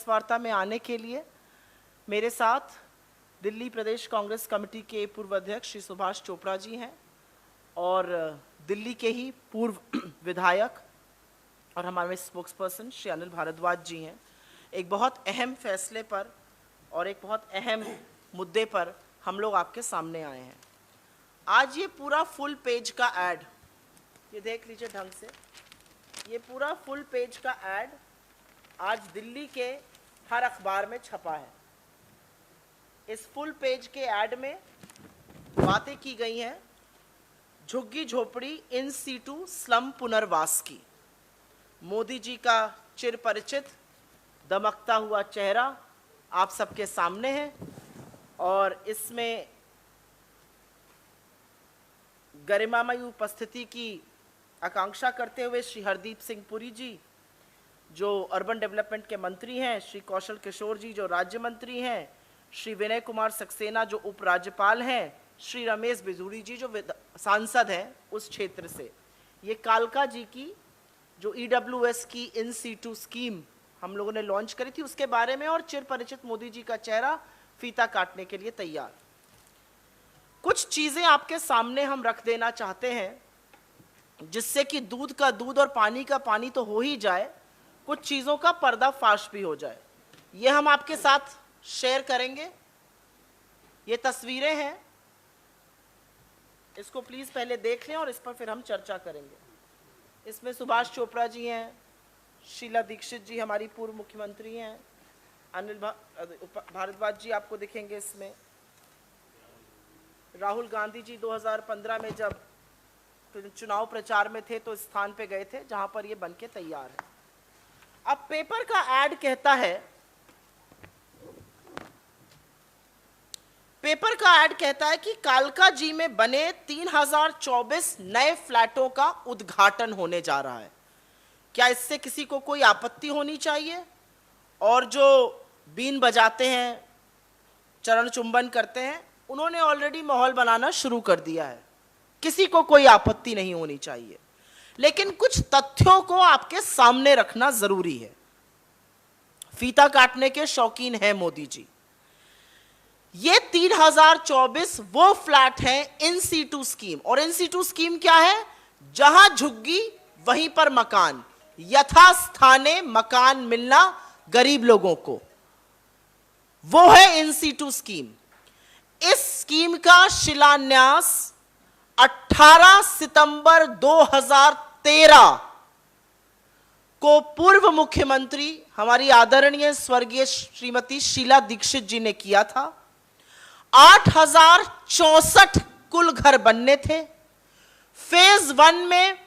वार्ता में आने के लिए। मेरे साथ दिल्ली प्रदेश कांग्रेस कमेटी के पूर्व अध्यक्ष श्री सुभाष चोपड़ा जी हैं और दिल्ली के ही पूर्व विधायक और हमारे स्पोक्सपर्सन श्री अनिल भारद्वाज जी हैं। एक बहुत अहम फैसले पर और एक बहुत अहम मुद्दे पर हम लोग आपके सामने आए हैं। आज ये पूरा फुल पेज का ऐड, ये देख लीजिए ढंग से, ये पूरा फुल पेज का ऐड आज दिल्ली के हर अखबार में छपा है। इस फुल पेज के ऐड में बातें की गई हैं झुग्गी झोपड़ी इन सीटू स्लम पुनर्वास की। मोदी जी का चिर परिचित दमकता हुआ चेहरा आप सबके सामने है और इसमें गरिमामयी उपस्थिति की आकांक्षा करते हुए श्री हरदीप सिंह पुरी जी जो अर्बन डेवलपमेंट के मंत्री हैं, श्री कौशल किशोर जी जो राज्य मंत्री हैं, श्री विनय कुमार सक्सेना जो उपराज्यपाल हैं, श्री रमेश बिधूड़ी जी जो सांसद हैं उस क्षेत्र से। ये कालका जी की जो EWS की इन सीटू स्कीम हम लोगों ने लॉन्च करी थी उसके बारे में और चिर परिचित मोदी जी का चेहरा फीता काटने के लिए तैयार। कुछ चीजें आपके सामने हम रख देना चाहते हैं जिससे कि दूध का दूध और पानी का पानी तो हो ही जाए, कुछ चीजों का पर्दाफाश भी हो जाए। ये हम आपके साथ शेयर करेंगे। ये तस्वीरें हैं, इसको प्लीज पहले देख लें और इस पर फिर हम चर्चा करेंगे। इसमें सुभाष चोपड़ा जी हैं, शीला दीक्षित जी हमारी पूर्व मुख्यमंत्री हैं, अनिल भारद्वाज जी आपको दिखेंगे इसमें, राहुल गांधी जी 2015 में जब चुनाव प्रचार में थे तो इस स्थान पे गए थे जहां पर ये बनके तैयार है। अब पेपर का ऐड कहता है, पेपर का ऐड कहता है कि कालका जी में बने 3024 नए फ्लैटों का उद्घाटन होने जा रहा है। क्या इससे किसी को कोई आपत्ति होनी चाहिए? और जो बीन बजाते हैं, चरण चुंबन करते हैं, उन्होंने ऑलरेडी माहौल बनाना शुरू कर दिया है। किसी को कोई आपत्ति नहीं होनी चाहिए, लेकिन कुछ तथ्यों को आपके सामने रखना जरूरी है। फीता काटने के शौकीन हैं मोदी जी। ये 3024 वो फ्लैट हैं इन सीटू स्कीम। और इन सीटू स्कीम क्या है? जहां झुग्गी वहीं पर मकान, यथास्थाने मकान मिलना गरीब लोगों को, वो है इन सीटू स्कीम। इस स्कीम का शिलान्यास 18 सितंबर 2013 को पूर्व मुख्यमंत्री हमारी आदरणीय स्वर्गीय श्रीमती शीला दीक्षित जी ने किया था। 8064 कुल घर बनने थे। फेज 1 में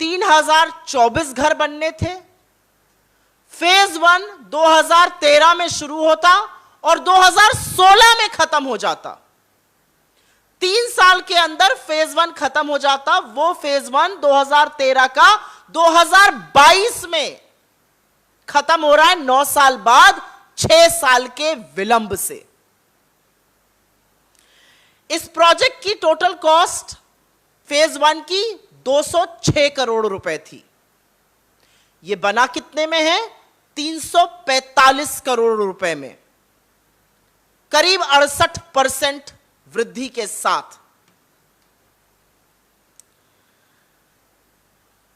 3024 घर बनने थे। फेज 1 2013 में शुरू होता और 2016 में खत्म हो जाता। 3 साल के अंदर फेज 1 खत्म हो जाता। वो फेज 1 2013 का 2022 में खत्म हो रहा है, 9 साल बाद, 6 साल के विलंब से। इस प्रोजेक्ट की टोटल कॉस्ट फेज 1 की 206 करोड़ रुपए थी। यह बना कितने में है? 345 करोड़ रुपए में, करीब 68% वृद्धि के साथ।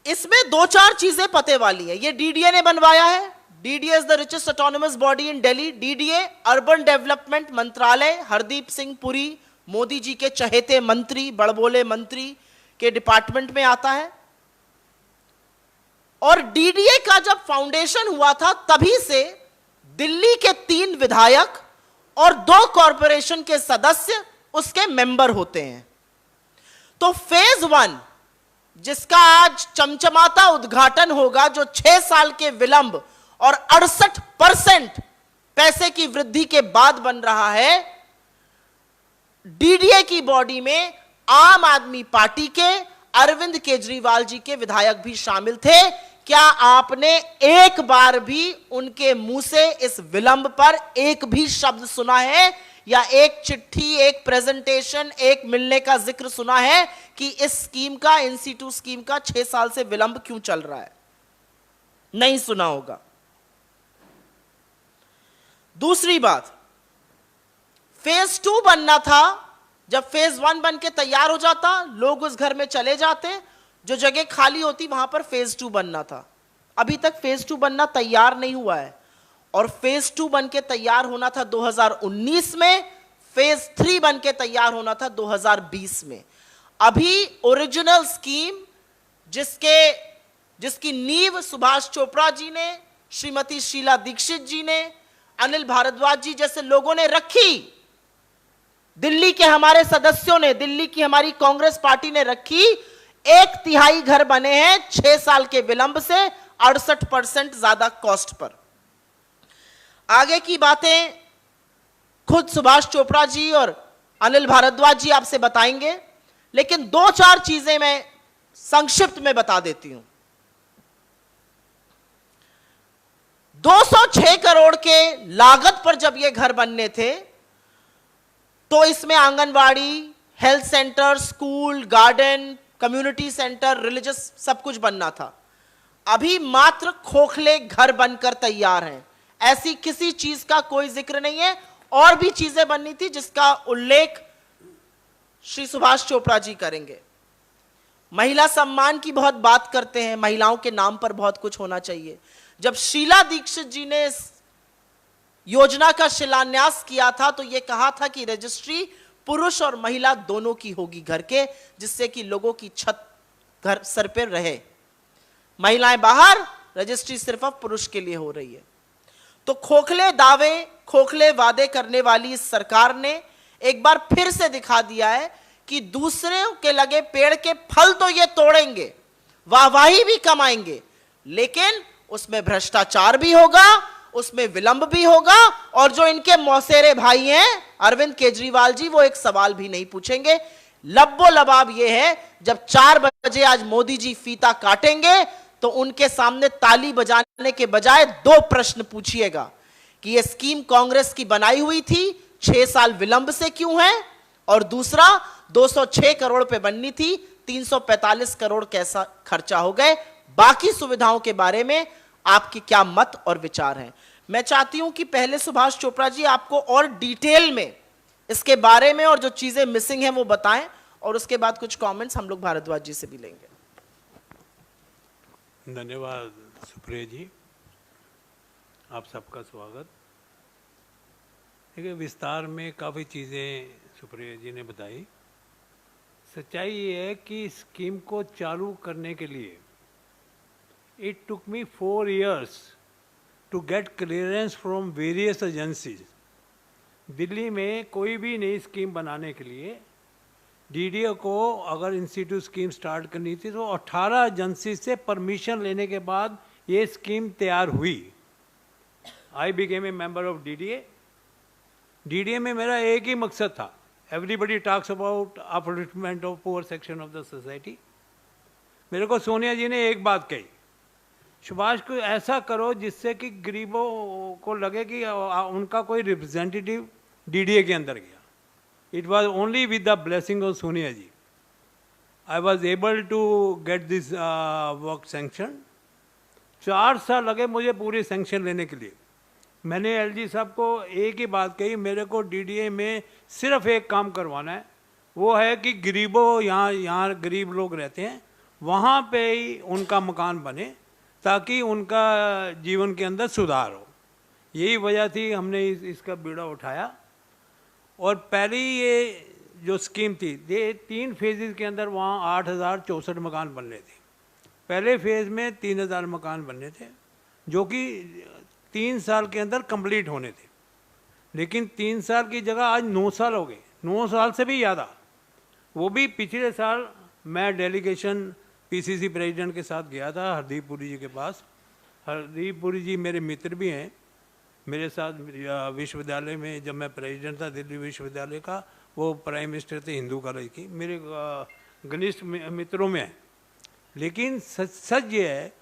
इसमें 2-4 चीजें पते वाली हैं। ये DDA ने बनवाया है। DDA is the richest autonomous body in Delhi. DDA urban development मंत्रालय, हरदीप सिंह पुरी मोदी जी के चहेते मंत्री, बड़बोले मंत्री के डिपार्टमेंट में आता है। और DDA का जब फाउंडेशन हुआ था तभी से दिल्ली के 3 विधायक और 2 कॉरपोरेशन के सदस्य उसके मेंबर होते हैं। तो फेज 1 जिसका आज चमचमाता उद्घाटन होगा, जो 6 साल के विलंब और 68% पैसे की वृद्धि के बाद बन रहा है, DDA की बॉडी में आम आदमी पार्टी के अरविंद केजरीवाल जी के विधायक भी शामिल थे। क्या आपने एक बार भी उनके मुंह से इस विलंब पर एक भी शब्द सुना है, या एक चिट्ठी, एक प्रेजेंटेशन, एक मिलने का जिक्र सुना है कि इस स्कीम का, इन सीटू स्कीम का 6 साल से विलंब क्यों चल रहा है? नहीं सुना होगा। दूसरी बात, फेज 2 बनना था। जब फेज 1 बन के तैयार हो जाता, लोग उस घर में चले जाते, जो जगह खाली होती वहां पर फेज 2 बनना था। अभी तक फेज 2 बनना तैयार नहीं हुआ है, और फेज 2 बन के तैयार होना था 2019 में, फेज 3 बन के तैयार होना था 2020 में। अभी ओरिजिनल स्कीम जिसकी नींव सुभाष चोपड़ा जी ने, श्रीमती शीला दीक्षित जी ने, अनिल भारद्वाज जी जैसे लोगों ने रखी, दिल्ली के हमारे सदस्यों ने, दिल्ली की हमारी कांग्रेस पार्टी ने रखी, 1/3 घर बने हैं 6 साल के विलंब से, 68% ज्यादा कॉस्ट पर। आगे की बातें खुद सुभाष चोपड़ा जी और अनिल भारद्वाज जी आपसे बताएंगे, लेकिन 2-4 चीजें मैं संक्षिप्त में बता देती हूं। 206 करोड़ के लागत पर जब ये घर बनने थे, तो इसमें anganwadi, health centre, school, garden, community centre, religious सब कुछ बनना था। अभी मात्र खोखले घर बनकर तैयार हैं, ऐसी किसी चीज का कोई जिक्र नहीं है। और भी चीजें बननी थी जिसका उल्लेख श्री सुभाष चोपड़ा जी करेंगे। महिला सम्मान की बहुत बात करते हैं, महिलाओं के नाम पर बहुत कुछ होना चाहिए। जब शीला दीक्षित जी ने इस योजना का शिलान्यास किया था, तो यह कहा था कि रजिस्ट्री पुरुष और महिला दोनों की होगी घर के, जिससे कि लोगों की छत घर सर पर रहे। महिलाएं बाहर, रजिस्ट्री सिर्फ अब पुरुष के लिए हो रही है। तो खोखले दावे, खोखले वादे करने वाली इस सरकार ने एक बार फिर से दिखा दिया है कि दूसरों के लगे पेड़ के फल तो ये तोड़ेंगे, वाहवाही भी कमाएंगे, लेकिन उसमें भ्रष्टाचार भी होगा, उसमें विलंब भी होगा, और जो इनके मौसेरे भाई हैं अरविंद केजरीवाल जी, वो एक सवाल भी नहीं पूछेंगे। लब्बो लबाब ये है, जब 4 बजे आज मोदी जी फीता काटेंगे, तो उनके सामने ताली बजाने के बजाय 2 प्रश्न पूछिएगा कि ये स्कीम कांग्रेस की बनाई हुई थी, 6 साल विलंब से क्यों है, और दूसरा 206 करोड़ पे बननी थी, 345 करोड़ कैसा खर्चा हो गए। बाकी सुविधाओं के बारे में आपकी क्या मत और विचार हैं। मैं चाहती हूं कि पहले सुभाष चोपड़ा जी आपको और डिटेल में इसके बारे में और जो चीजें मिसिंग हैं वो बताएं, और उसके बाद कुछ कमेंट्स हम लोग भारद्वाज जी से भी लेंगे। धन्यवाद सुप्रिया जी, आप सबका स्वागत। देखिए, विस्तार में काफ़ी चीज़ें सुप्रिया जी ने बताई। सच्चाई ये है कि स्कीम को चालू करने के लिए it took me 4 years to get clearance from various agencies. Delhi में कोई भी नई स्कीम बनाने के लिए डीडीए को अगर इंस्टीट्यूट स्कीम स्टार्ट करनी थी, तो 18 एजेंसी से परमिशन लेने के बाद ये स्कीम तैयार हुई। I became a member of DDA. DDA में मेरा एक ही मकसद था, everybody talks about upliftment of poor section of the society. मेरे को सोनिया जी ने एक बात कही, सुभाष को ऐसा करो जिससे कि गरीबों को लगे कि उनका कोई रिप्रेजेंटेटिव डीडीए के अंदर गया। It was only with the blessing of Sonia ji I was able to get this work sanctioned. 4 साल लगे मुझे पूरी सैंक्शन लेने के लिए। मैंने एलजी साहब को एक ही बात कही, मेरे को डीडीए में सिर्फ एक काम करवाना है, वो है कि गरीबों, यहाँ गरीब लोग रहते हैं, वहाँ पे ही उनका मकान बने ताकि उनका जीवन के अंदर सुधार हो। यही वजह थी हमने इसका बीड़ा उठाया। और पहली ये जो स्कीम थी, ये 3 फेजेज़ के अंदर वहाँ 8064 मकान बनने थे। पहले फेज़ में 3000 मकान बनने थे, जो कि 3 साल के अंदर कंप्लीट होने थे। लेकिन 3 साल की जगह आज 9 साल हो गए, 9 साल से भी ज़्यादा। वो भी पिछले साल मैं डेलीगेशन पीसीसी प्रेसिडेंट के साथ गया था हरदीप पुरी जी के पास। हरदीप पुरी जी मेरे मित्र भी हैं, मेरे साथ विश्वविद्यालय में जब मैं प्रेसिडेंट था दिल्ली विश्वविद्यालय का, वो प्राइम मिनिस्टर थे हिंदू कॉलेज की, मेरे घनिष्ठ मित्रों में है। लेकिन सच ये है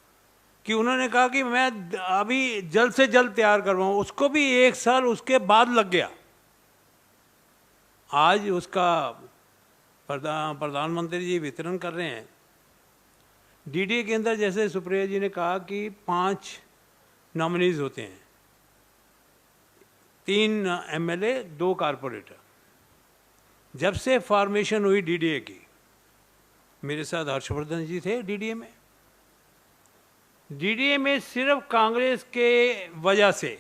कि उन्होंने कहा कि मैं अभी जल्द से जल्द तैयार करवाऊँ, उसको भी 1 साल उसके बाद लग गया। आज उसका प्रधानमंत्री जी वितरण कर रहे हैं। डीडीए के अंदर जैसे सुप्रिया जी ने कहा कि 5 नॉमिनीज होते हैं। 3 एमएलए 2 कारपोरेटर। जब से फॉर्मेशन हुई डीडीए की, मेरे साथ हर्षवर्धन जी थे डीडीए में। डीडीए में सिर्फ कांग्रेस के वजह से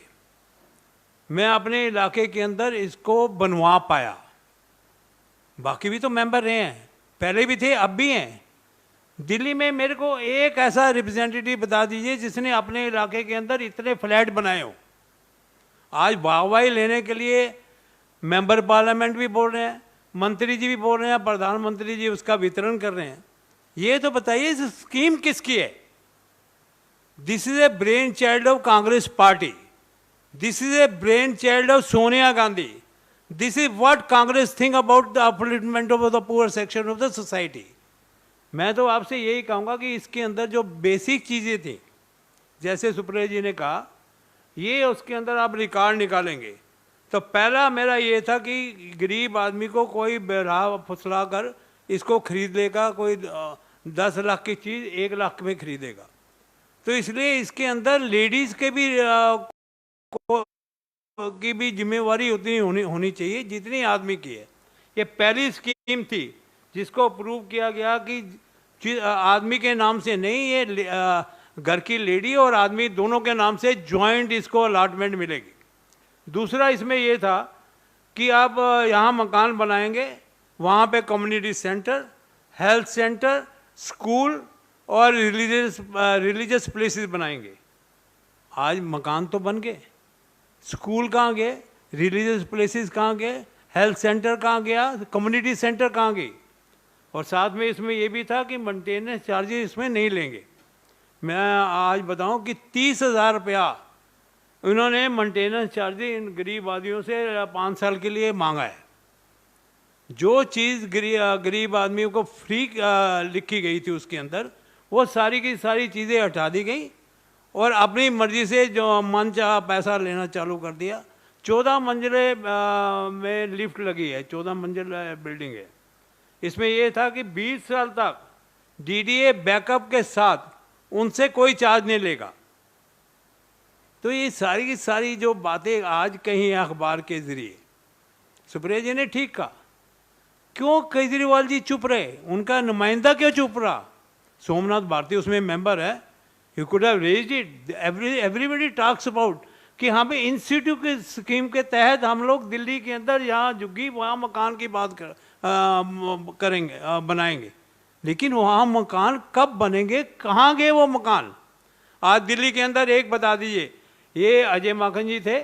मैं अपने इलाके के अंदर इसको बनवा पाया। बाकी भी तो मेंबर रहे हैं, पहले भी थे, अब भी हैं। दिल्ली में मेरे को एक ऐसा रिप्रेजेंटेटिव बता दीजिए जिसने अपने इलाके के अंदर इतने फ्लैट बनाए हो। आज वाहवाही लेने के लिए मेंबर पार्लियामेंट भी बोल रहे हैं, मंत्री जी भी बोल रहे हैं, प्रधानमंत्री जी उसका वितरण कर रहे हैं। ये तो बताइए इस स्कीम किसकी है? This is a brain child of Congress party, this is a brain child of Sonia Gandhi, this is what Congress think about the upliftment of the poor section of the society. मैं तो आपसे यही कहूँगा कि इसके अंदर जो बेसिक चीज़ें थी, जैसे सुप्रिया जी ने कहा, ये उसके अंदर आप रिकॉर्ड निकालेंगे तो पहला मेरा ये था कि गरीब आदमी को कोई बहरा फुसला कर इसको खरीद लेगा, कोई 10 लाख की चीज़ 1 लाख में खरीदेगा। तो इसलिए इसके अंदर लेडीज़ के भी की भी जिम्मेवारी उतनी होनी चाहिए जितनी आदमी की है। ये पहली स्कीम थी जिसको अप्रूव किया गया कि आदमी के नाम से नहीं, ये घर की लेडी और आदमी दोनों के नाम से जॉइंट इसको अलॉटमेंट मिलेगी। दूसरा इसमें ये था कि आप यहाँ मकान बनाएंगे, वहाँ पे community centre, health centre, school और रिलीजियस प्लेसेस बनाएंगे। आज मकान तो बन गए, स्कूल कहाँ गए, रिलीजियस प्लेसेस कहाँ गए, हेल्थ सेंटर कहाँ गया, कम्युनिटी सेंटर कहाँ गई? और साथ में इसमें ये भी था कि मेंटेनेंस चार्जेस इसमें नहीं लेंगे। मैं आज बताऊं कि 30,000 रुपया इन्होंने मेंटेनेंस चार्जेस इन गरीब आदमियों से 5 साल के लिए मांगा है। जो चीज़ गरीब आदमियों को फ्री लिखी गई थी उसके अंदर, वो सारी की सारी चीज़ें हटा दी गई और अपनी मर्जी से जो मन चाहा पैसा लेना चालू कर दिया। 14 मंजिले में लिफ्ट लगी है, 14 मंजिल बिल्डिंग है। इसमें यह था कि 20 साल तक डीडीए बैकअप के साथ उनसे कोई चार्ज नहीं लेगा। तो ये सारी की सारी जो बातें आज कहीं अखबार के जरिए, सुप्रिया जी ने ठीक कहा, क्यों केजरीवाल जी चुप रहे, उनका नुमाइंदा क्यों चुप रहा? सोमनाथ भारती उसमें मेंबर है, he could have raised it. Everybody talks about कि हाँ भाई इंस्टीट्यूट की स्कीम के तहत हम लोग दिल्ली के अंदर यहाँ झुग्गी वहाँ मकान की बात करेंगे, बनाएंगे, लेकिन वहाँ मकान कब बनेंगे, कहाँ गए वो मकान? आज दिल्ली के अंदर एक बता दीजिए, ये अजय माखन जी थे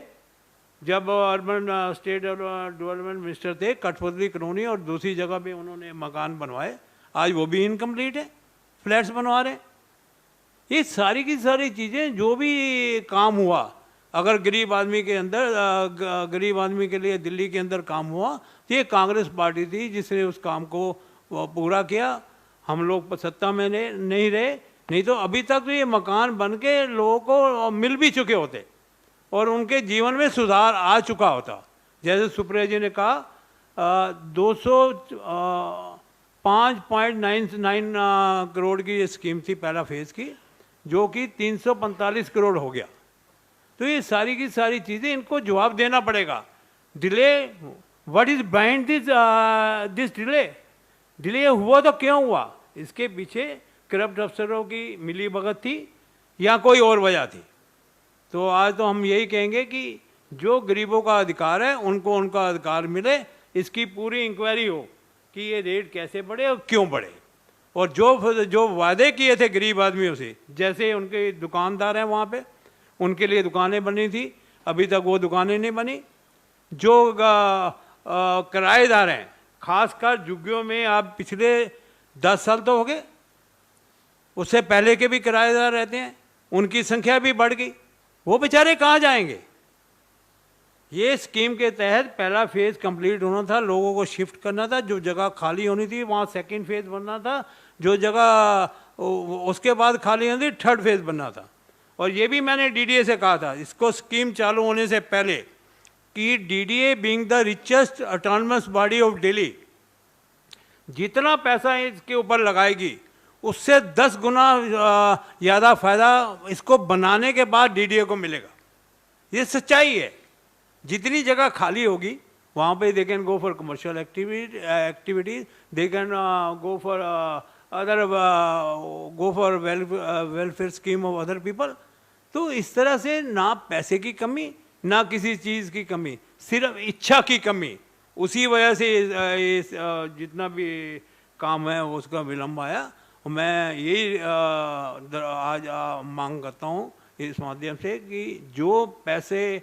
जब अर्बन स्टेट डेवलपमेंट मिनिस्टर थे, कठपुतली कॉलोनी और दूसरी जगह पे उन्होंने मकान बनवाए, आज वो भी इनकम्प्लीट है, फ्लैट्स बनवा रहे हैं। ये सारी की सारी चीज़ें जो भी काम हुआ, अगर गरीब आदमी के अंदर गरीब आदमी के लिए दिल्ली के अंदर काम हुआ, तो ये कांग्रेस पार्टी थी जिसने उस काम को पूरा किया। हम लोग सत्ता में नहीं रहे, नहीं तो अभी तक तो ये मकान बन के लोगों को मिल भी चुके होते और उनके जीवन में सुधार आ चुका होता। जैसे सुप्रिया जी ने कहा 205.99 करोड़ की ये स्कीम थी पहला फेज़ की, जो कि 345 करोड़ हो गया। तो ये सारी की सारी चीज़ें इनको जवाब देना पड़ेगा। Delay, what is behind this delay हुआ तो क्यों हुआ? इसके पीछे करप्ट अफसरों की मिली भगत थी या कोई और वजह थी? तो आज तो हम यही कहेंगे कि जो गरीबों का अधिकार है उनको उनका अधिकार मिले, इसकी पूरी इंक्वायरी हो कि ये रेट कैसे बढ़े और क्यों बढ़े। और जो वादे किए थे गरीब आदमियों से, जैसे उनके दुकानदार हैं वहाँ पे, उनके लिए दुकानें बनी थी, अभी तक वो दुकानें नहीं बनी। जो किराएदार हैं, खासकर झुग्गियों में, आप पिछले 10 साल तो हो गए, उससे पहले के भी किराएदार रहते हैं, उनकी संख्या भी बढ़ गई, वो बेचारे कहाँ जाएंगे? ये स्कीम के तहत पहला फेज़ कंप्लीट होना था, लोगों को शिफ्ट करना था, जो जगह खाली होनी थी वहाँ सेकंड फेज़ बनना था, जो जगह उसके बाद खाली होनी थी थर्ड फेज़ बनना था। और ये भी मैंने डीडीए से कहा था, इसको स्कीम चालू होने से पहले, कि DDA being the richest autonomous body of Delhi, जितना पैसा इसके ऊपर लगाएगी उससे 10 गुना ज़्यादा फायदा इसको बनाने के बाद डीडीए को मिलेगा। ये सच्चाई है। जितनी जगह खाली होगी वहाँ पे they can go for commercial activities, they can go for other go for welfare scheme of other people. तो इस तरह से ना पैसे की कमी ना किसी चीज़ की कमी, सिर्फ इच्छा की कमी, उसी वजह से जितना भी काम है उसका विलम्ब आया। मैं यही आज मांग करता हूँ इस माध्यम से कि जो पैसे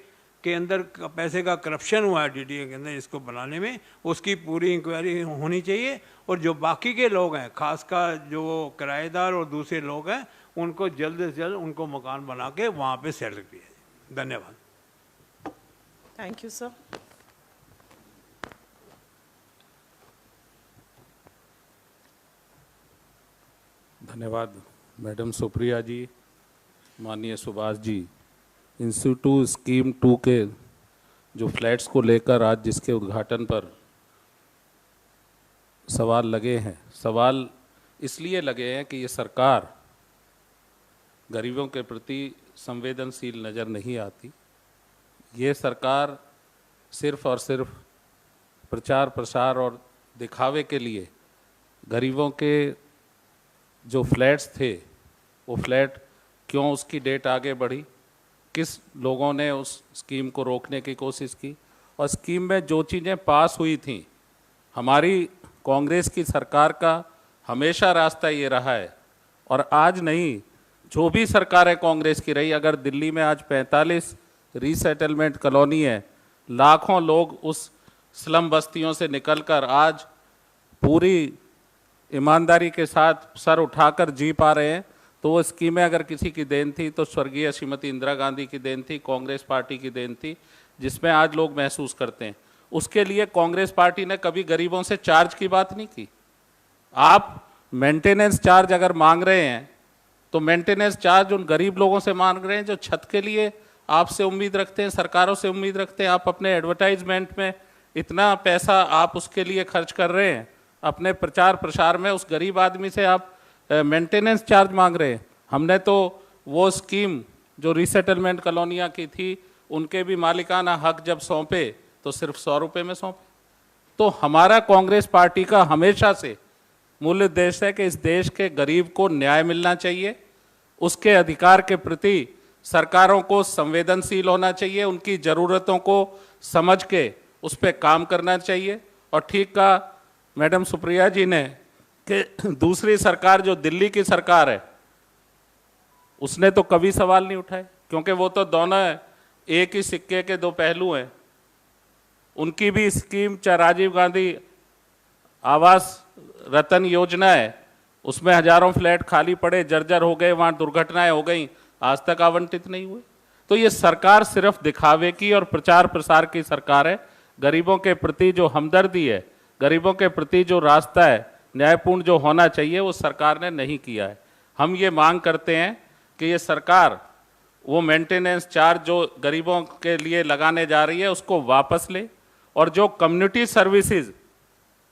का करप्शन हुआ है डीडीए के अंदर इसको बनाने में, उसकी पूरी इंक्वायरी होनी चाहिए। और जो बाकी के लोग हैं, खासकर जो किराएदार और दूसरे लोग हैं, उनको जल्द से जल्द उनको मकान बना के वहाँ पे सेटल किया जाए। धन्यवाद। Thank you sir. धन्यवाद मैडम सुप्रिया जी, माननीय सुभाष जी। इंस्टीट्यूट स्कीम 2 के जो फ्लैट्स को लेकर आज जिसके उद्घाटन पर सवाल लगे हैं, सवाल इसलिए लगे हैं कि ये सरकार गरीबों के प्रति संवेदनशील नज़र नहीं आती। ये सरकार सिर्फ और सिर्फ प्रचार प्रसार और दिखावे के लिए गरीबों के जो फ्लैट्स थे, वो फ्लैट क्यों उसकी डेट आगे बढ़ी, किस लोगों ने उस स्कीम को रोकने की कोशिश की, और स्कीम में जो चीज़ें पास हुई थी, हमारी कांग्रेस की सरकार का हमेशा रास्ता ये रहा है और आज नहीं, जो भी सरकारें कांग्रेस की रही, अगर दिल्ली में आज 45 रीसेटलमेंट कॉलोनी है, लाखों लोग उस स्लम बस्तियों से निकलकर आज पूरी ईमानदारी के साथ सर उठाकर जी पा रहे हैं, तो वो स्कीमें अगर किसी की देन थी तो स्वर्गीय श्रीमती इंदिरा गांधी की देन थी, कांग्रेस पार्टी की देन थी, जिसमें आज लोग महसूस करते हैं। उसके लिए कांग्रेस पार्टी ने कभी गरीबों से चार्ज की बात नहीं की। आप मेंटेनेंस चार्ज अगर मांग रहे हैं तो मेंटेनेंस चार्ज उन गरीब लोगों से मांग रहे हैं जो छत के लिए आपसे उम्मीद रखते हैं, सरकारों से उम्मीद रखते हैं। आप अपने एडवर्टाइजमेंट में इतना पैसा आप उसके लिए खर्च कर रहे हैं, अपने प्रचार प्रसार में उस गरीब आदमी से आप मेंटेनेंस चार्ज मांग रहे हैं। हमने तो वो स्कीम जो रीसेटलमेंट कॉलोनियाँ की थी, उनके भी मालिकाना हक जब सौंपे तो सिर्फ 100 रुपये में सौंपे। तो हमारा कांग्रेस पार्टी का हमेशा से मूल उद्देश्य है कि इस देश के गरीब को न्याय मिलना चाहिए, उसके अधिकार के प्रति सरकारों को संवेदनशील होना चाहिए, उनकी ज़रूरतों को समझ के उस पर काम करना चाहिए। और ठीक कहा मैडम सुप्रिया जी ने कि दूसरी सरकार जो दिल्ली की सरकार है, उसने तो कभी सवाल नहीं उठाए, क्योंकि वो तो दोनों एक ही सिक्के के दो पहलू हैं। उनकी भी स्कीम, चाहे राजीव गांधी आवास रतन योजना है, उसमें हजारों फ्लैट खाली पड़े, जर्जर हो गए, वहाँ दुर्घटनाएं हो गई, आज तक आवंटित नहीं हुए। तो ये सरकार सिर्फ दिखावे की और प्रचार प्रसार की सरकार है। गरीबों के प्रति जो हमदर्दी है, गरीबों के प्रति जो रास्ता है न्यायपूर्ण जो होना चाहिए, वो सरकार ने नहीं किया है। हम ये मांग करते हैं कि ये सरकार वो मेंटेनेंस चार्ज जो गरीबों के लिए लगाने जा रही है उसको वापस ले, और जो कम्युनिटी सर्विसेज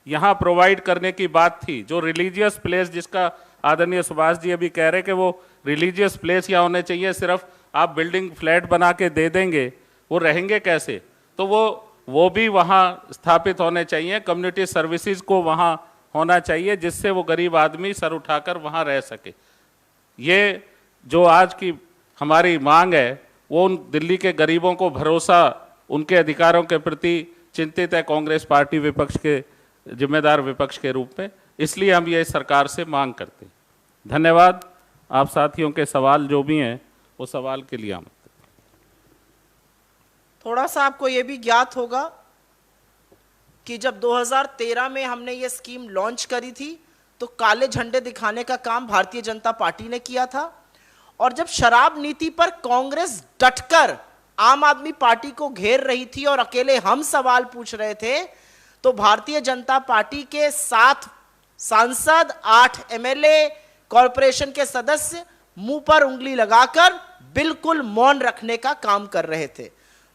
यहाँ प्रोवाइड करने की बात थी, जो रिलीजियस प्लेस, जिसका आदरणीय सुभाष जी अभी कह रहे कि वो रिलीजियस प्लेस यहाँ होने चाहिए, सिर्फ आप बिल्डिंग फ्लैट बना के दे देंगे, वो रहेंगे कैसे? तो वो भी वहाँ स्थापित होने चाहिए, कम्युनिटी सर्विसेज को वहाँ होना चाहिए, जिससे वो गरीब आदमी सर उठाकर वहाँ रह सके। ये जो आज की हमारी मांग है, वो उन दिल्ली के गरीबों को भरोसा, उनके अधिकारों के प्रति चिंतित है कांग्रेस पार्टी विपक्ष के जिम्मेदार विपक्ष के रूप में, इसलिए हम ये सरकार से मांग करते हैं। धन्यवाद। आप साथियों के सवाल जो भी हैं वो सवाल के लिए आमंत्रित। थोड़ा सा आपको ये भी ज्ञात होगा कि जब 2013 में हमने ये स्कीम लॉन्च करी थी तो काले झंडे दिखाने का काम भारतीय जनता पार्टी ने किया था, और जब शराब नीति पर कांग्रेस डटकर आम आदमी पार्टी को घेर रही थी और अकेले हम सवाल पूछ रहे थे, तो भारतीय जनता पार्टी के 7 सांसद, 8 एमएलए, कॉरपोरेशन के सदस्य मुंह पर उंगली लगाकर बिल्कुल मौन रखने का काम कर रहे थे।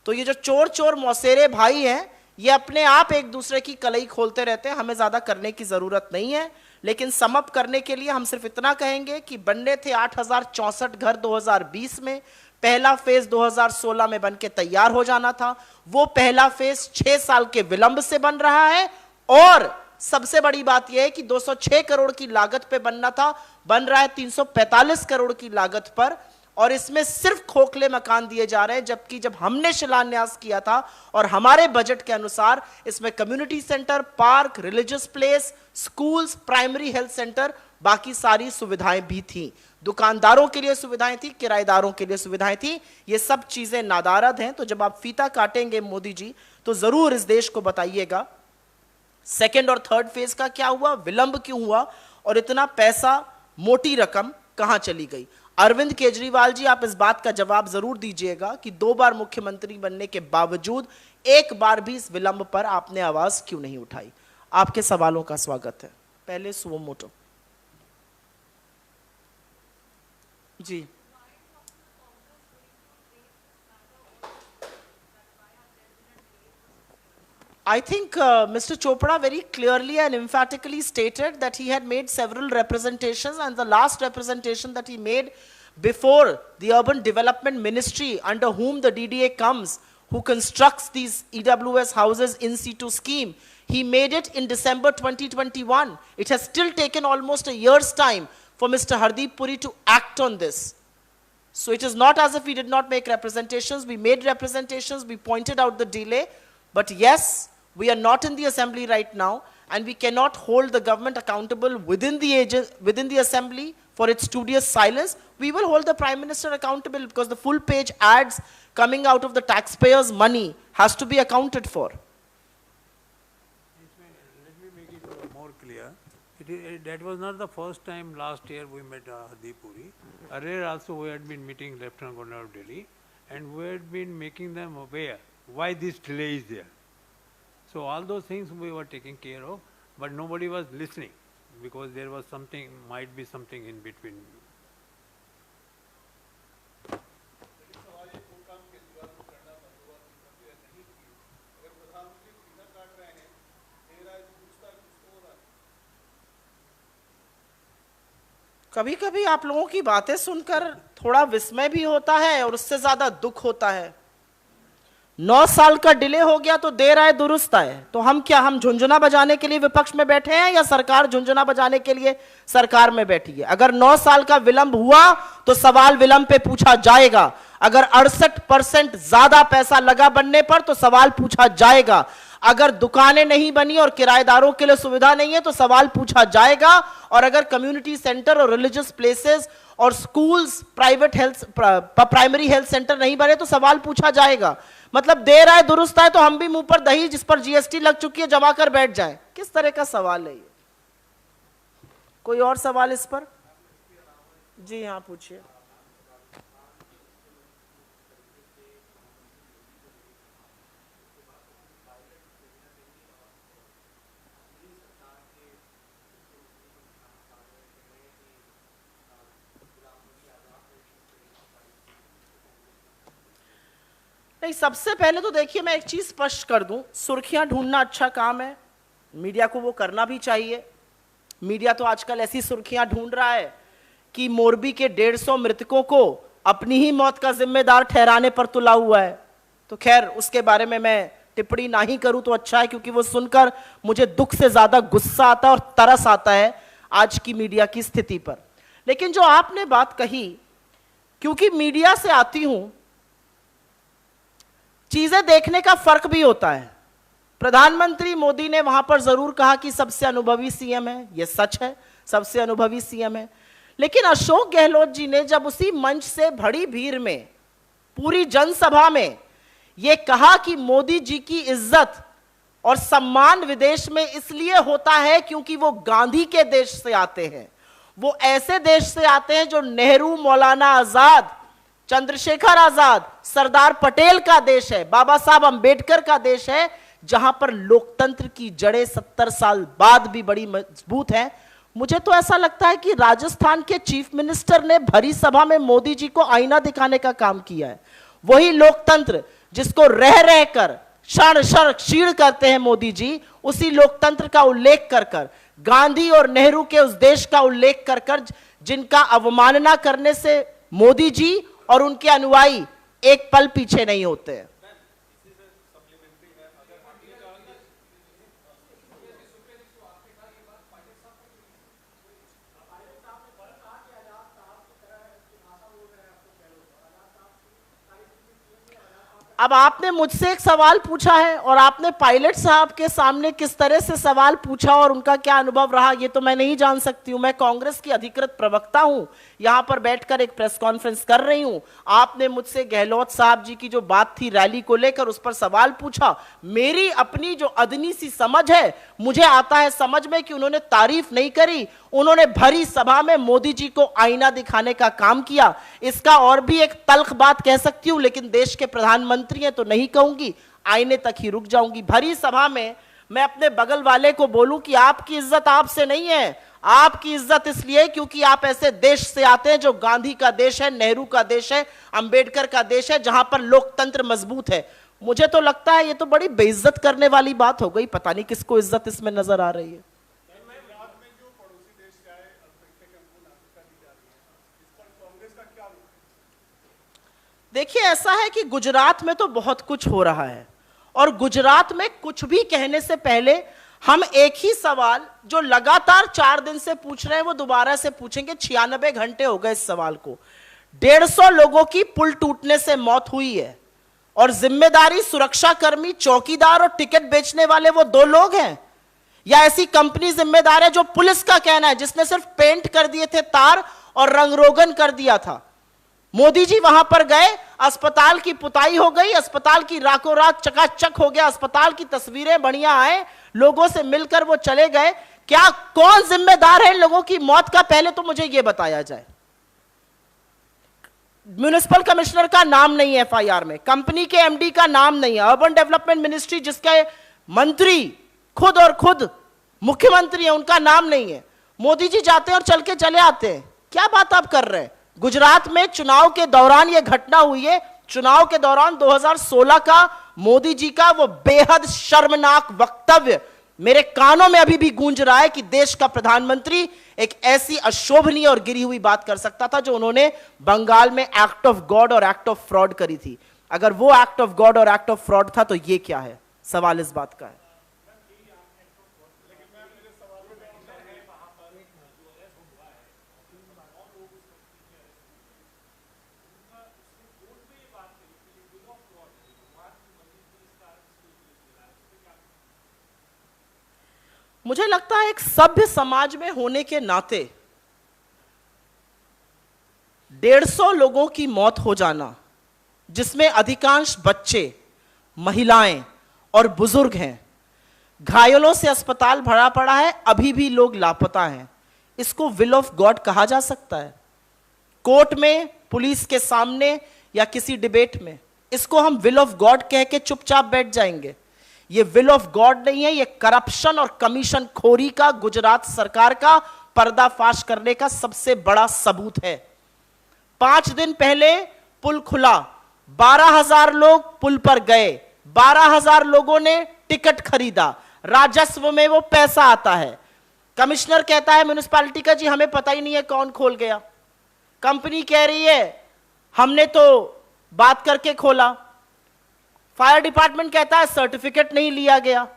तो ये जो चोर चोर मौसेरे भाई हैं, ये अपने आप एक दूसरे की कलई खोलते रहते हैं, हमें ज्यादा करने की जरूरत नहीं है। लेकिन समअप करने के लिए हम सिर्फ इतना कहेंगे कि बनने थे 8064 घर 2020 में, पहला फेज 2016 में बनके तैयार हो जाना था, वो पहला फेज 6 साल के विलंब से बन रहा है। और सबसे बड़ी बात यह है कि 206 करोड़ की लागत पे बनना था, बन रहा है 345 करोड़ की लागत पर, और इसमें सिर्फ खोखले मकान दिए जा रहे हैं। जबकि जब हमने शिलान्यास किया था और हमारे बजट के अनुसार इसमें community centre, park, religious place, schools, primary health centre, बाकी सारी सुविधाएं भी थी। दुकानदारों के लिए सुविधाएं थी, किराएदारों के लिए सुविधाएं थी। ये सब चीजें नादारद हैं। तो जब आप फीता काटेंगे मोदी जी, तो जरूर इस देश को बताइएगा सेकेंड और थर्ड फेज का क्या हुआ, विलंब क्यों हुआ, और इतना पैसा, मोटी रकम कहां चली गई। अरविंद केजरीवाल जी, आप इस बात का जवाब जरूर दीजिएगा कि 2 बार मुख्यमंत्री बनने के बावजूद एक बार भी इस विलंब पर आपने आवाज क्यों नहीं उठाई। आपके सवालों का स्वागत है। पहले सुमोटो जी। I think Mr. Chopra very clearly and emphatically stated that he had made several representations, and the last representation that he made before the Urban Development Ministry, under whom the DDA comes, who constructs these EWS houses in situ scheme, he made it in December 2021. It has still taken almost a year's time for Mr. Hardeep Puri to act on this. So it is not as if we did not make representations. We made representations, we pointed out the delay, but yes, we are not in the assembly right now, and we cannot hold the government accountable within the assembly for its studious silence. We will hold the Prime Minister accountable, because the full page ads coming out of the taxpayers' money has to be accounted for. Let me make it more clear. That was not the first time last year we met Hardeep Puri. Earlier also we had been meeting Lieutenant Governor of Delhi, and we had been making them aware why this delay is there. So all those things we were taking care of, but nobody was listening, because there was something, might be something in between. कभी कभी आप लोगों की बातें सुनकर थोड़ा विस्मय भी होता है और उससे ज्यादा दुख होता है। 9 साल का डिले हो गया तो देर आए दुरुस्त आए। तो हम झुंझुना बजाने के लिए विपक्ष में बैठे हैं, या सरकार झुंझुना बजाने के लिए सरकार में बैठी है। अगर 9 साल का विलंब हुआ तो सवाल विलंब पे पूछा जाएगा। अगर 68% ज्यादा पैसा लगा बनने पर तो सवाल पूछा जाएगा। अगर दुकानें नहीं बनी और किराएदारों के लिए सुविधा नहीं है तो सवाल पूछा जाएगा। और अगर कम्युनिटी सेंटर और रिलीजियस प्लेसेस और स्कूल्स, प्राइमरी हेल्थ सेंटर नहीं बने तो सवाल पूछा जाएगा। मतलब देर आए दुरुस्त आए, तो हम भी मुंह पर दही जिस पर जीएसटी लग चुकी है जमा कर बैठ जाए। किस तरह का सवाल है ये? कोई और सवाल इस पर? जी हाँ, पूछिए। नहीं, सबसे पहले तो देखिए, मैं एक चीज स्पष्ट कर दूं, सुर्खियां ढूंढना अच्छा काम है, मीडिया को वो करना भी चाहिए। मीडिया तो आजकल ऐसी सुर्खियां ढूंढ रहा है कि मोरबी के 150 मृतकों को अपनी ही मौत का जिम्मेदार ठहराने पर तुला हुआ है। तो खैर, उसके बारे में मैं टिप्पणी ना ही करूं तो अच्छा है, क्योंकि वो सुनकर मुझे दुख से ज्यादा गुस्सा आता है और तरस आता है आज की मीडिया की स्थिति पर। लेकिन जो आपने बात कही, क्योंकि मीडिया से आती हूं, चीजें देखने का फर्क भी होता है। प्रधानमंत्री मोदी ने वहां पर जरूर कहा कि सबसे अनुभवी सीएम है, यह सच है, सबसे अनुभवी सीएम है। लेकिन अशोक गहलोत जी ने जब उसी मंच से भरी भीड़ में, पूरी जनसभा में यह कहा कि मोदी जी की इज्जत और सम्मान विदेश में इसलिए होता है क्योंकि वो गांधी के देश से आते हैं, वो ऐसे देश से आते हैं जो नेहरू, मौलाना आजाद, चंद्रशेखर आजाद, सरदार पटेल का देश है, बाबा साहब अंबेडकर का देश है, जहां पर लोकतंत्र की जड़ें 70 साल बाद भी बड़ी मजबूत हैं। मुझे तो ऐसा लगता है कि राजस्थान के चीफ मिनिस्टर ने भरी सभा में मोदी जी को आईना दिखाने का काम किया है। वही लोकतंत्र जिसको रह रहकर क्षण क्षण क्षीण करते हैं मोदी जी, उसी लोकतंत्र का उल्लेख कर कर, गांधी और नेहरू के उस देश का उल्लेख कर कर, जिनका अवमानना करने से मोदी जी और उनके अनुयायी एक पल पीछे नहीं होते हैं। अब आपने मुझसे एक सवाल पूछा है और आपने पायलट साहब के सामने किस तरह से सवाल पूछा और उनका क्या अनुभव रहा, ये तो मैं नहीं जान सकती हूं। मैं कांग्रेस की अधिकृत प्रवक्ता हूं, यहां पर बैठकर एक प्रेस कॉन्फ्रेंस कर रही हूं। आपने मुझसे गहलोत साहब जी की जो बात थी रैली को लेकर, उस पर सवाल पूछा। मेरी अपनी जो अदनी सी समझ है, मुझे आता है समझ में कि उन्होंने तारीफ नहीं करी, उन्होंने भरी सभा में मोदी जी को आईना दिखाने का काम किया। इसका और भी एक तल्ख बात कह सकती हूं, लेकिन देश के प्रधानमंत्री हैं तो नहीं कहूंगी, आईने तक ही रुक जाऊंगी। भरी सभा में मैं अपने बगल वाले को बोलूं कि आपकी इज्जत आपसे नहीं है, आपकी इज्जत इसलिए क्योंकि आप ऐसे देश से आते हैं जो गांधी का देश है, नेहरू का देश है, अंबेडकर का देश है, जहां पर लोकतंत्र मजबूत है। मुझे तो लगता है ये तो बड़ी बेइज्जत करने वाली बात हो गई। पता नहीं किसको इज्जत इसमें नजर आ रही है। देखिए, ऐसा है कि गुजरात में तो बहुत कुछ हो रहा है और गुजरात में कुछ भी कहने से पहले हम एक ही सवाल जो लगातार 4 दिन से पूछ रहे हैं वो दोबारा से पूछेंगे। 96 घंटे हो गए इस सवाल को। 150 लोगों की पुल टूटने से मौत हुई है और जिम्मेदारी सुरक्षाकर्मी, चौकीदार और टिकट बेचने वाले वो 2 लोग हैं या ऐसी कंपनी जिम्मेदार है जो पुलिस का कहना है जिसने सिर्फ पेंट कर दिए थे तार और रंगरोगन कर दिया था। मोदी जी वहां पर गए, अस्पताल की पुताई हो गई, अस्पताल की रातों रात चकाचक हो गया, अस्पताल की तस्वीरें बढ़िया आए, लोगों से मिलकर वो चले गए। क्या कौन जिम्मेदार है इन लोगों की मौत का, पहले तो मुझे यह बताया जाए। म्युनिसिपल कमिश्नर का नाम नहीं है एफआईआर में, कंपनी के एमडी का नाम नहीं है, अर्बन डेवलपमेंट मिनिस्ट्री जिसके मंत्री खुद और खुद मुख्यमंत्री है उनका नाम नहीं है। मोदी जी जाते हैं और चल के चले आते हैं। क्या बात आप कर रहे हैं? गुजरात में चुनाव के दौरान यह घटना हुई है। चुनाव के दौरान 2016 का मोदी जी का वो बेहद शर्मनाक वक्तव्य मेरे कानों में अभी भी गूंज रहा है कि देश का प्रधानमंत्री एक ऐसी अशोभनीय और गिरी हुई बात कर सकता था जो उन्होंने बंगाल में एक्ट ऑफ गॉड और एक्ट ऑफ फ्रॉड करी थी। अगर वो एक्ट ऑफ गॉड और एक्ट ऑफ फ्रॉड था तो ये क्या है? सवाल इस बात का है। मुझे लगता है एक सभ्य समाज में होने के नाते 150 लोगों की मौत हो जाना, जिसमें अधिकांश बच्चे, महिलाएं और बुजुर्ग हैं, घायलों से अस्पताल भरा पड़ा है, अभी भी लोग लापता हैं, इसको विल ऑफ गॉड कहा जा सकता है? कोर्ट में, पुलिस के सामने या किसी डिबेट में इसको हम विल ऑफ गॉड कह के चुपचाप बैठ जाएंगे? ये विल ऑफ गॉड नहीं है, ये करप्शन और कमीशन खोरी का गुजरात सरकार का पर्दाफाश करने का सबसे बड़ा सबूत है। 5 दिन पहले पुल खुला, 12,000 लोग पुल पर गए, 12,000 लोगों ने टिकट खरीदा, राजस्व में वो पैसा आता है। कमिश्नर कहता है म्युनिसिपैलिटी का, जी हमें पता ही नहीं है कौन खोल गया। कंपनी कह रही है हमने तो बात करके खोला। फायर डिपार्टमेंट कहता है सर्टिफिकेट नहीं लिया गया।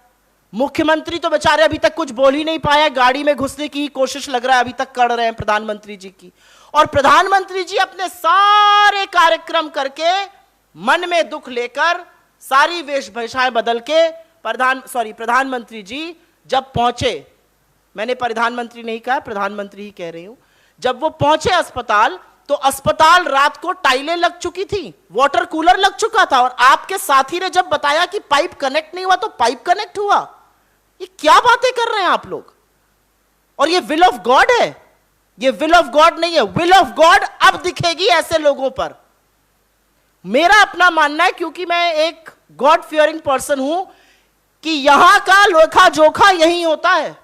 मुख्यमंत्री तो बेचारे अभी तक कुछ बोल ही नहीं पाया, गाड़ी में घुसने की कोशिश लग रहा है अभी तक कर रहे हैं प्रधानमंत्री जी की। और प्रधानमंत्री जी अपने सारे कार्यक्रम करके, मन में दुख लेकर, सारी वेशभूषाएं बदल के प्रधानमंत्री जी जब पहुंचे, मैंने प्रधानमंत्री नहीं कहा, प्रधानमंत्री ही कह रही हूं, जब वो पहुंचे अस्पताल तो अस्पताल रात को टाइलें लग चुकी थी, वाटर कूलर लग चुका था, और आपके साथी ने जब बताया कि पाइप कनेक्ट नहीं हुआ तो पाइप कनेक्ट हुआ। ये क्या बातें कर रहे हैं आप लोग? और ये विल ऑफ गॉड है? ये विल ऑफ गॉड नहीं है। विल ऑफ गॉड अब दिखेगी ऐसे लोगों पर। मेरा अपना मानना है, क्योंकि मैं एक गॉड फियरिंग पर्सन हूं, कि यहां का लेखा जोखा यही होता है।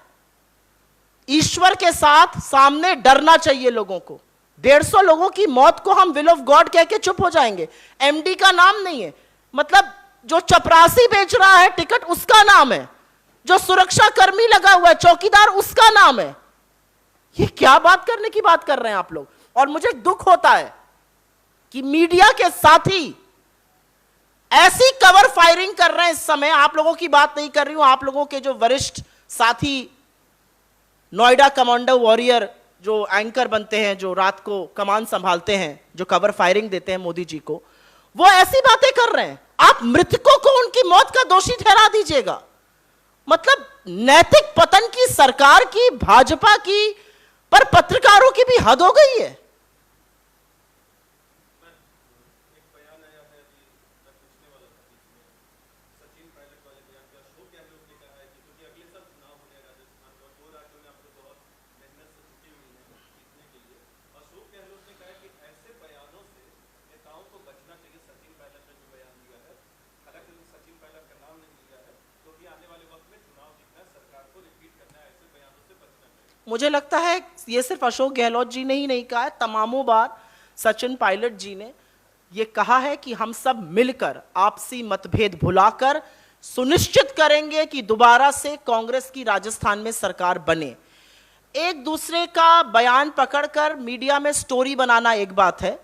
ईश्वर के साथ सामने डरना चाहिए लोगों को। 150 लोगों की मौत को हम विल ऑफ गॉड कह के चुप हो जाएंगे? एमडी का नाम नहीं है, मतलब जो चपरासी बेच रहा है टिकट उसका नाम है, जो सुरक्षा कर्मी लगा हुआ है, चौकीदार, उसका नाम है। ये क्या बात करने की बात कर रहे हैं आप लोग? और मुझे दुख होता है कि मीडिया के साथी ऐसी कवर फायरिंग कर रहे हैं इस समय, आप लोगों की बात नहीं कर रही हूं, आप लोगों के जो वरिष्ठ साथी नोएडा कमांडो वॉरियर जो एंकर बनते हैं, जो रात को कमान संभालते हैं, जो कवर फायरिंग देते हैं मोदी जी को, वो ऐसी बातें कर रहे हैं। आप मृतकों को उनकी मौत का दोषी ठहरा दीजिएगा। मतलब नैतिक पतन की सरकार की, भाजपा की, पर पत्रकारों की भी हद हो गई है। मुझे लगता है ये सिर्फ अशोक गहलोत जी ने ही नहीं कहा है, तमामों बार सचिन पायलट जी ने ये कहा है कि हम सब मिलकर आपसी मतभेद भुलाकर सुनिश्चित करेंगे कि दोबारा से कांग्रेस की राजस्थान में सरकार बने। एक दूसरे का बयान पकड़कर मीडिया में स्टोरी बनाना एक बात है,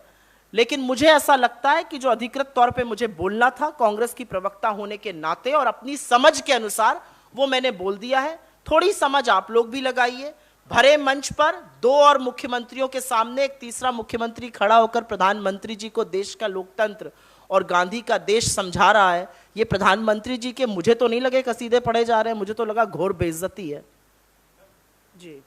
लेकिन मुझे ऐसा लगता है कि जो अधिकृत तौर पे मुझे बोलना था कांग्रेस की प्रवक्ता होने के नाते और अपनी समझ के अनुसार, वो मैंने बोल दिया है। थोड़ी समझ आप लोग भी लगाइए। भरे मंच पर दो और मुख्यमंत्रियों के सामने एक तीसरा मुख्यमंत्री खड़ा होकर प्रधानमंत्री जी को देश का लोकतंत्र और गांधी का देश समझा रहा है। ये प्रधानमंत्री जी के मुझे तो नहीं लगे कसीदे पढ़े जा रहे हैं, मुझे तो लगा घोर बेइज्जती है जी।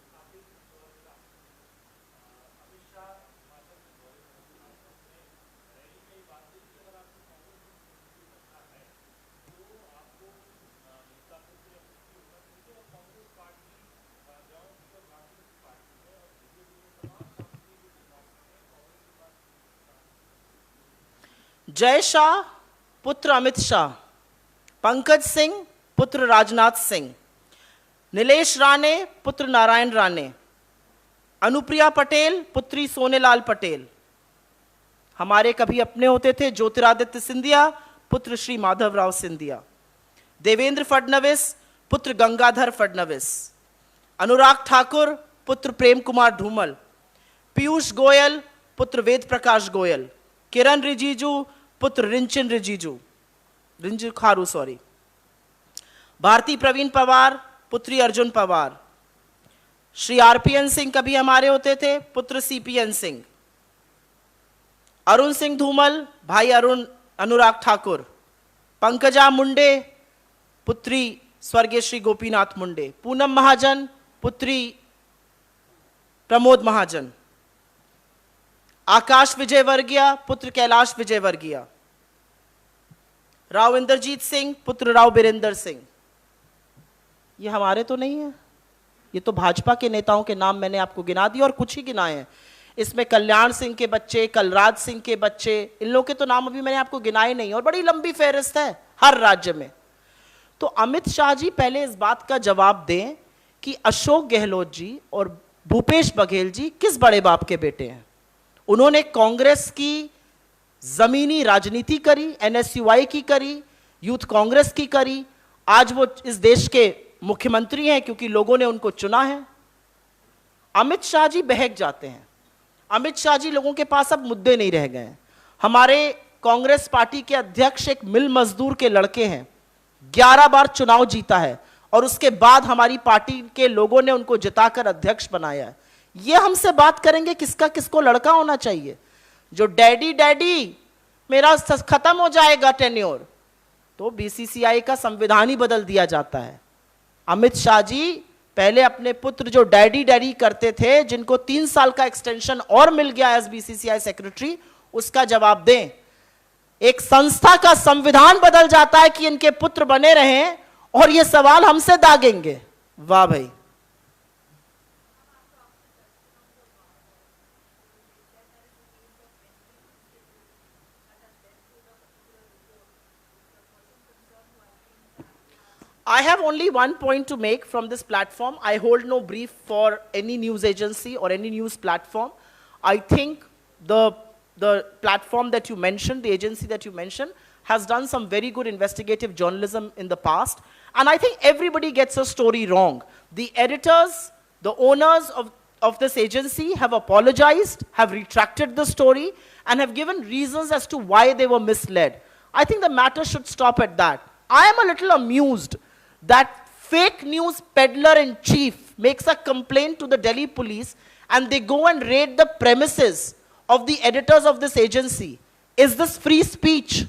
जय शाह पुत्र अमित शाह, पंकज सिंह पुत्र राजनाथ सिंह, नीलेश राणे पुत्र नारायण राणे, अनुप्रिया पटेल पुत्री सोनेलाल पटेल, हमारे कभी अपने होते थे ज्योतिरादित्य सिंधिया पुत्र श्री माधवराव सिंधिया, देवेंद्र फडणवीस पुत्र गंगाधर फडणवीस, अनुराग ठाकुर पुत्र प्रेम कुमार धूमल, पीयूष गोयल पुत्र वेद प्रकाश गोयल, किरण रिजिजू पुत्र रिंचिन खारू, भारती प्रवीण पवार पुत्री अर्जुन पवार, श्री आरपीएन सिंह कभी हमारे होते थे पुत्र सीपीएन सिंह, अरुण सिंह धूमल भाई अनुराग ठाकुर, पंकजा मुंडे पुत्री स्वर्गीय श्री गोपीनाथ मुंडे, पूनम महाजन पुत्री प्रमोद महाजन, आकाश विजयवर्गीय पुत्र कैलाश विजयवर्गीय, राव इंद्रजीत सिंह पुत्र राव बीरेंद्र सिंह। ये हमारे तो नहीं है, ये तो भाजपा के नेताओं के नाम मैंने आपको गिना दिए और कुछ ही गिनाए हैं। इसमें कल्याण सिंह के बच्चे, कलराज सिंह के बच्चे, इन लोगों के तो नाम अभी मैंने आपको गिनाए नहीं और बड़ी लंबी फहरिस्त है हर राज्य में। तो अमित शाह जी पहले इस बात का जवाब दें कि अशोक गहलोत जी और भूपेश बघेल जी किस बड़े बाप के बेटे हैं। उन्होंने कांग्रेस की जमीनी राजनीति करी, एनएसयूआई की करी, यूथ कांग्रेस की करी, आज वो इस देश के मुख्यमंत्री हैं क्योंकि लोगों ने उनको चुना है। अमित शाह जी बहक जाते हैं। अमित शाह जी लोगों के पास अब मुद्दे नहीं रह गए हैं। हमारे कांग्रेस पार्टी के अध्यक्ष एक मिल मजदूर के लड़के हैं, 11 बार चुनाव जीता है और उसके बाद हमारी पार्टी के लोगों ने उनको जिताकर अध्यक्ष बनाया है। ये हमसे बात करेंगे किसका किसको लड़का होना चाहिए। जो डैडी डैडी मेरा खत्म हो जाएगा टेन्योर, तो बीसीसीआई का संविधान ही बदल दिया जाता है। अमित शाह जी पहले अपने पुत्र जो डैडी डैडी करते थे, जिनको 3 साल का एक्सटेंशन और मिल गया एज बीसीसीआई सेक्रेटरी, उसका जवाब दें। एक संस्था का संविधान बदल जाता है कि इनके पुत्र बने रहें और ये सवाल हमसे दागेंगे। वाह भाई। I have only one point to make from this platform. I hold no brief for any news agency or any news platform. I think the platform that you mentioned, the agency that you mentioned, has done some very good investigative journalism in the past. And I think everybody gets a story wrong. The editors, the owners of this agency have apologized, have retracted the story, and have given reasons as to why they were misled. I think the matter should stop at that. I am a little amused that fake news peddler-in-chief makes a complaint to the Delhi police and they go and raid the premises of the editors of this agency. Is this free speech?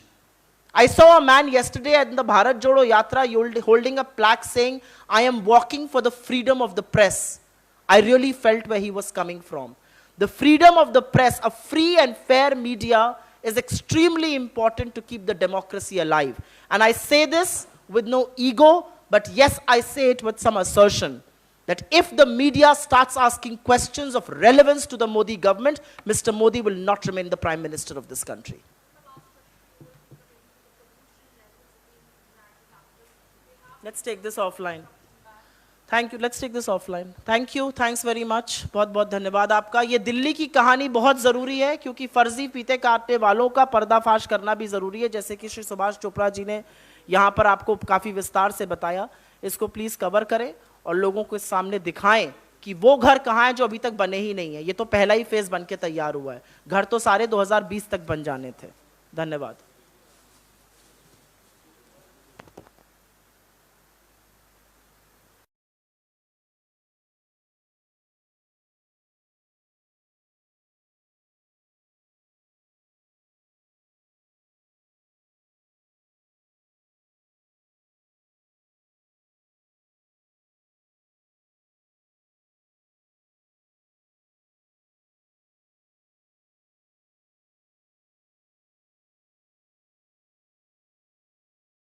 I saw a man yesterday at the Bharat Jodo Yatra holding a plaque saying, I am walking for the freedom of the press. I really felt where he was coming from. The freedom of the press, a free and fair media, is extremely important to keep the democracy alive. And I say this with no ego, but yes, I say it with some assertion, that if the media starts asking questions of relevance to the Modi government, Mr. Modi will not remain the Prime Minister of this country. Let's take this offline. Thank you. Let's take this offline. Thank you. Thanks very much. बहुत बहुत धन्यवाद आपका. ये दिल्ली की कहानी बहुत ज़रूरी है क्योंकि फर्जी फीते काटने वालों का पर्दाफाश करना भी ज़रूरी है, जैसे कि श्री सुभाष चोपड़ा जी ने यहाँ पर आपको काफ़ी विस्तार से बताया. इसको प्लीज़ कवर करें और लोगों को इस सामने दिखाएं कि वो घर कहाँ है जो अभी तक बने ही नहीं है. ये तो पहला ही फेज़ बन के तैयार हुआ है. घर तो सारे 2020 तक बन जाने थे. धन्यवाद.